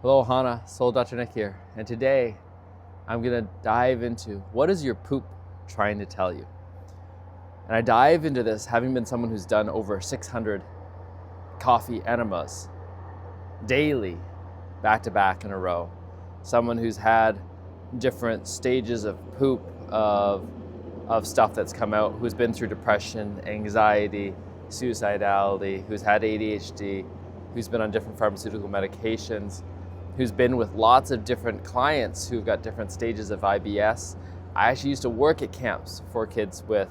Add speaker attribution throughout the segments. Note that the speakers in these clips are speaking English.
Speaker 1: Hello, Hana. Soul Dr. Nick here. And today I'm going to dive into what is your poop trying to tell you? And I dive into this having been someone who's done over 600 coffee enemas daily, back to back in a row. Someone who's had different stages of poop, of stuff that's come out, who's been through depression, anxiety, suicidality, who's had ADHD, who's been on different pharmaceutical medications, who's been with lots of different clients who've got different stages of IBS. I actually used to work at camps for kids with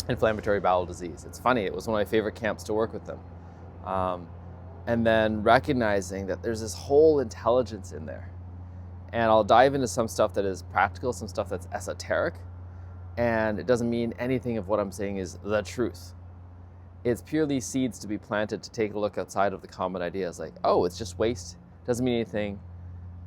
Speaker 1: inflammatory bowel disease. It's funny, it was one of my favorite camps to work with them. And then recognizing that there's this whole intelligence in there. And I'll dive into some stuff that is practical, some stuff that's esoteric, and it doesn't mean anything of what I'm saying is the truth. It's purely seeds to be planted to take a look outside of the common ideas like, oh, it's just waste, doesn't mean anything.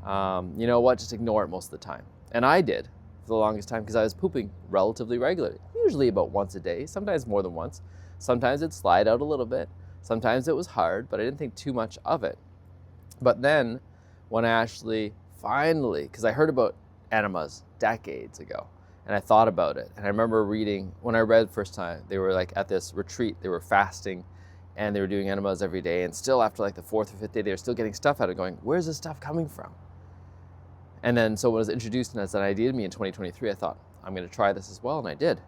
Speaker 1: You know what, just ignore it most of the time. And I did for the longest time because I was pooping relatively regularly, usually about once a day, sometimes more than once. Sometimes it'd slide out a little bit. Sometimes it was hard, but I didn't think too much of it. But then when I actually finally, because I heard about enemas decades ago, and I thought about it. And I remember reading, when I read first time, they were like at this retreat, they were fasting and they were doing enemas every day. And still after like the fourth or fifth day, they were still getting stuff out of it going, where's this stuff coming from? And then so when it was introduced as an idea to me in 2023, I thought, I'm gonna try this as well, and I did.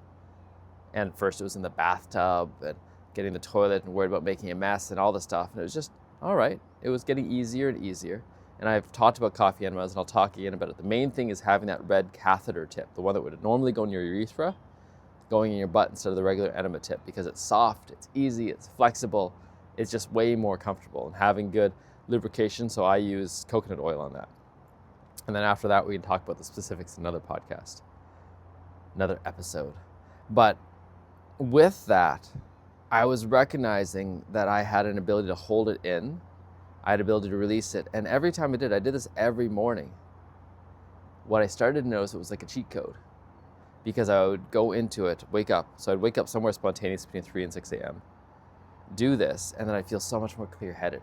Speaker 1: And first it was in the bathtub and getting the toilet and worried about making a mess and all this stuff. And it was just, all right, it was getting easier and easier. And I've talked about coffee enemas, and I'll talk again about it. The main thing is having that red catheter tip, the one that would normally go in your urethra, going in your butt instead of the regular enema tip, because it's soft, it's easy, it's flexible, it's just way more comfortable, and having good lubrication, so I use coconut oil on that. And then after that, we can talk about the specifics in another podcast, another episode. But with that, I was recognizing that I had an ability to hold it in. I had the ability to release it. And every time I did this every morning. What I started to notice, it was like a cheat code, because I would go into it, wake up. So I'd wake up somewhere spontaneous between 3 and 6 a.m., do this, and then I'd feel so much more clear-headed.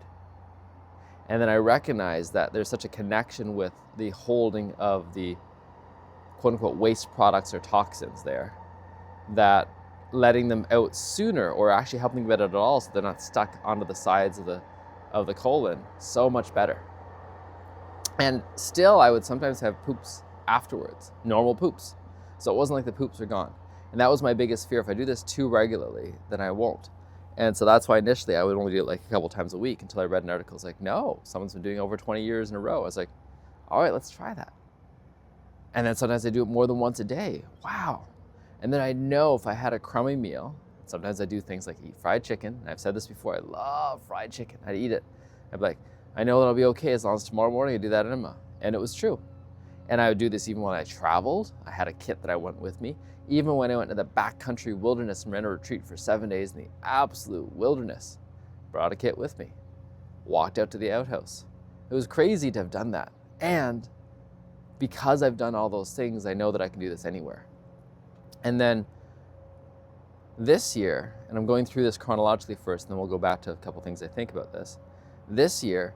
Speaker 1: And then I recognized that there's such a connection with the holding of the quote-unquote waste products or toxins there, that letting them out sooner, or actually helping them get out at all so they're not stuck onto the sides of the colon, so much better. And still, I would sometimes have poops afterwards, normal poops. So it wasn't like the poops were gone. And that was my biggest fear. If I do this too regularly, then I won't. And so that's why initially I would only do it like a couple times a week, until I read an article. It's like, no, someone's been doing it over 20 years in a row. I was like, all right, let's try that. And then sometimes I do it more than once a day. Wow. And then I know if I had a crummy meal, sometimes I do things like eat fried chicken. And I've said this before, I love fried chicken. I'd eat it. I'd be like, I know that I'll be okay as long as tomorrow morning I do that enema. And it was true. And I would do this even when I traveled. I had a kit that I went with me. Even when I went to the backcountry wilderness and ran a retreat for 7 days in the absolute wilderness, brought a kit with me. Walked out to the outhouse. It was crazy to have done that. And because I've done all those things, I know that I can do this anywhere. And then this year, and I'm going through this chronologically first, and then we'll go back to a couple things I think about this. This year,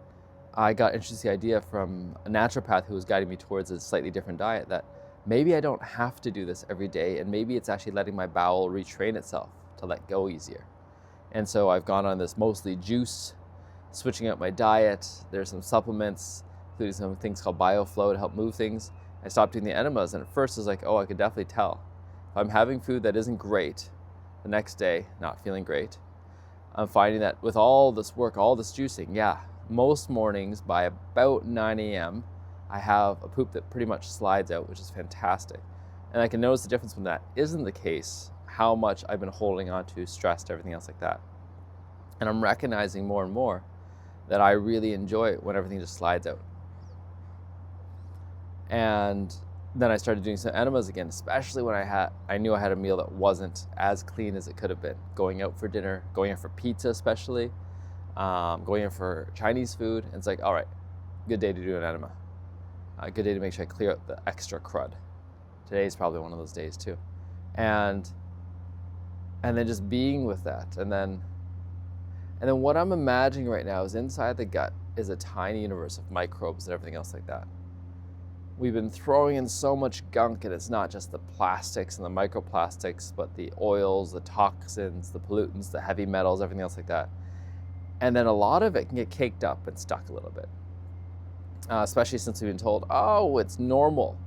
Speaker 1: I got introduced to the idea from a naturopath who was guiding me towards a slightly different diet, that maybe I don't have to do this every day, and maybe it's actually letting my bowel retrain itself to let go easier. And so I've gone on this mostly juice, switching up my diet. There's some supplements, including some things called BioFlow to help move things. I stopped doing the enemas, and at first I was like, oh, I could definitely tell. If I'm having food that isn't great, the next day, not feeling great, I'm finding that with all this work, all this juicing, most mornings by about 9 a.m., I have a poop that pretty much slides out, which is fantastic. And I can notice the difference when that isn't the case, how much I've been holding on to stress, everything else like that. And I'm recognizing more and more that I really enjoy it when everything just slides out. And then I started doing some enemas again, especially when I knew I had a meal that wasn't as clean as it could have been. Going out for dinner, going out for pizza especially, going in for Chinese food. And it's like, all right, good day to do an enema. Good day to make sure I clear out the extra crud. Today's probably one of those days too. And then just being with that. And then what I'm imagining right now is inside the gut, is a tiny universe of microbes and everything else like that. We've been throwing in so much gunk, and it's not just the plastics and the microplastics, but the oils, the toxins, the pollutants, the heavy metals, everything else like that. And then a lot of it can get caked up and stuck a little bit, especially since we've been told, oh, it's normal.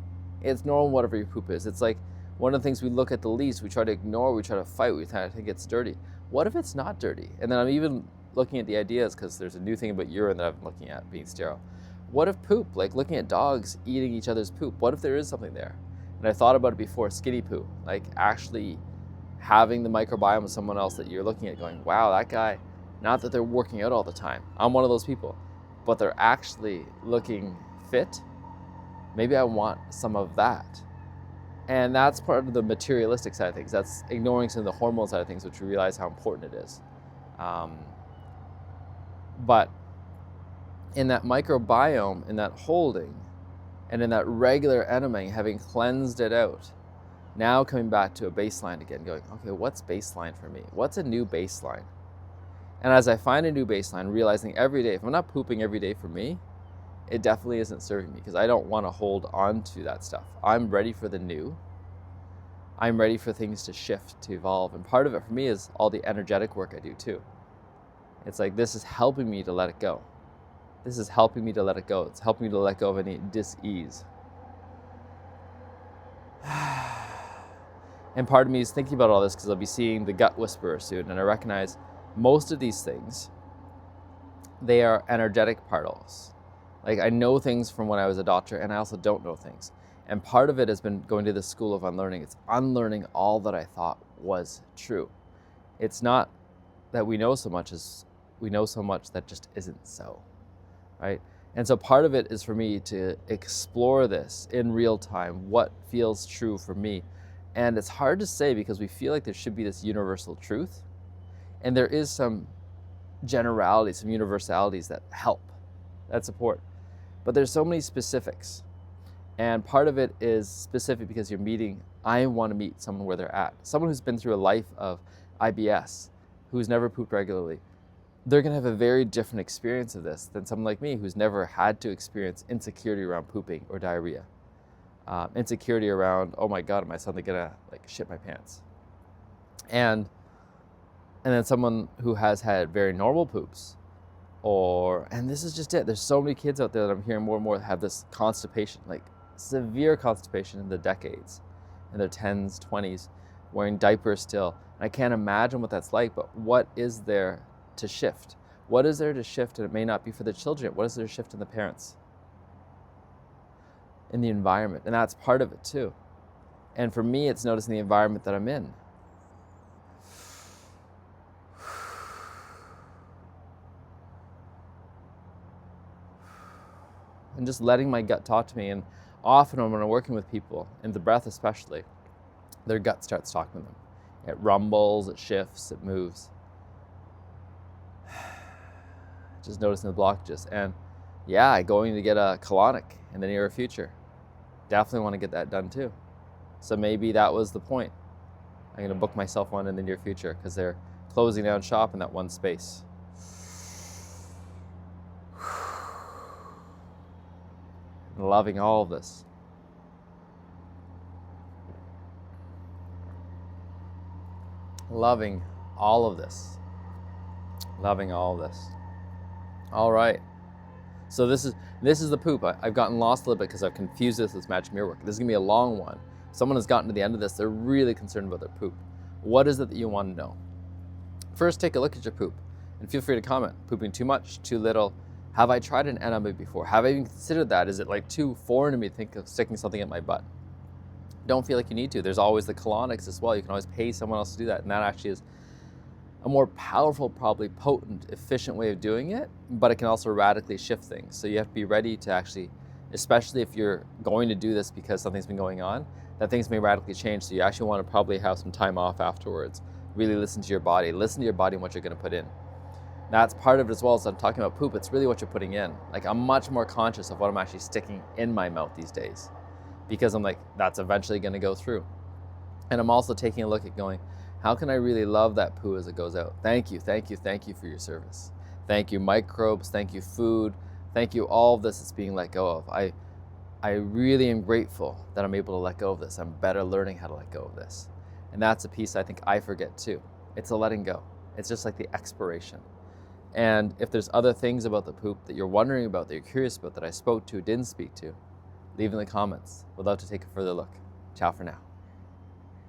Speaker 1: It's normal whatever your poop is. It's like one of the things we look at the least, we try to ignore, we try to fight, we try to think it's dirty. What if it's not dirty? And then I'm even looking at the ideas, because there's a new thing about urine that I've been looking at being sterile. What if poop, like looking at dogs eating each other's poop, what if there is something there? And I thought about it before, skinny poo, like actually having the microbiome of someone else that you're looking at going, wow, that guy, not that they're working out all the time. I'm one of those people, but they're actually looking fit. Maybe I want some of that. And that's part of the materialistic side of things. That's ignoring some of the hormone side of things, which we realize how important it is. But in that microbiome, in that holding, and in that regular enema, having cleansed it out, now coming back to a baseline again, going, okay, what's baseline for me? What's a new baseline? And as I find a new baseline, realizing every day, if I'm not pooping every day for me, it definitely isn't serving me, because I don't want to hold on to that stuff. I'm ready for the new. I'm ready for things to shift, to evolve. And part of it for me is all the energetic work I do too. It's like, this is helping me to let it go. This is helping me to let it go. It's helping me to let go of any dis-ease. And part of me is thinking about all this because I'll be seeing the gut whisperer soon, and I recognize most of these things, they are energetic particles. Like, I know things from when I was a doctor, and I also don't know things. And part of it has been going to the school of unlearning. It's unlearning all that I thought was true. It's not that we know so much as we know so much that just isn't so, right? And so part of it is for me to explore this in real time, what feels true for me. And it's hard to say because we feel like there should be this universal truth. And there is some generalities, some universalities that help, that support. But there's so many specifics. And part of it is specific because I want to meet someone where they're at. Someone who's been through a life of IBS, who's never pooped regularly. They're going to have a very different experience of this than someone like me who's never had to experience insecurity around pooping or diarrhea. Insecurity around, oh my God, am I suddenly going to shit my pants? And then someone who has had very normal poops, and this is just it. There's so many kids out there that I'm hearing more and more have this constipation, like severe constipation in the decades, in their 10s, 20s, wearing diapers still. And I can't imagine what that's like, but what is there to shift? What is there to shift? And it may not be for the children. What is there to shift in the parents? In the environment. And that's part of it too. And for me, it's noticing the environment that I'm in. And just letting my gut talk to me. And often when I'm working with people, in the breath especially, their gut starts talking to them. It rumbles, it shifts, it moves. Just noticing the blockages. And yeah, going to get a colonic in the near future. Definitely want to get that done too. So maybe that was the point. I'm going to book myself one in the near future because they're closing down shop in that one space. Loving all of this. Loving all of this. Loving all of this. All right. So this is the poop. I've gotten lost a little bit because I've confused this with magic mirror work. This is going to be a long one. Someone has gotten to the end of this. They're really concerned about their poop. What is it that you want to know? First, take a look at your poop and feel free to comment. Pooping too much, too little. Have I tried an enema before? Have I even considered that? Is it too foreign to me to think of sticking something in my butt? Don't feel like you need to. There's always the colonics as well. You can always pay someone else to do that. And that actually is a more powerful, probably potent, efficient way of doing it, but it can also radically shift things. So you have to be ready to actually, especially if you're going to do this because something's been going on, that things may radically change. So you actually want to probably have some time off afterwards. Really listen to your body. Listen to your body and what you're going to put in. That's part of it as well. As I'm talking about poop, it's really what you're putting in. I'm much more conscious of what I'm actually sticking in my mouth these days because I'm like, that's eventually going to go through. And I'm also taking a look at going, how can I really love that poo as it goes out? Thank you for your service. Thank you, microbes. Thank you, food. Thank you, all of this is being let go of. I really am grateful that I'm able to let go of this. I'm better learning how to let go of this. And that's a piece I think I forget too. It's a letting go. It's just like the expiration. And if there's other things about the poop that you're wondering about, that you're curious about, that I spoke to, didn't speak to, leave in the comments. We'd love to take a further look. Ciao for now.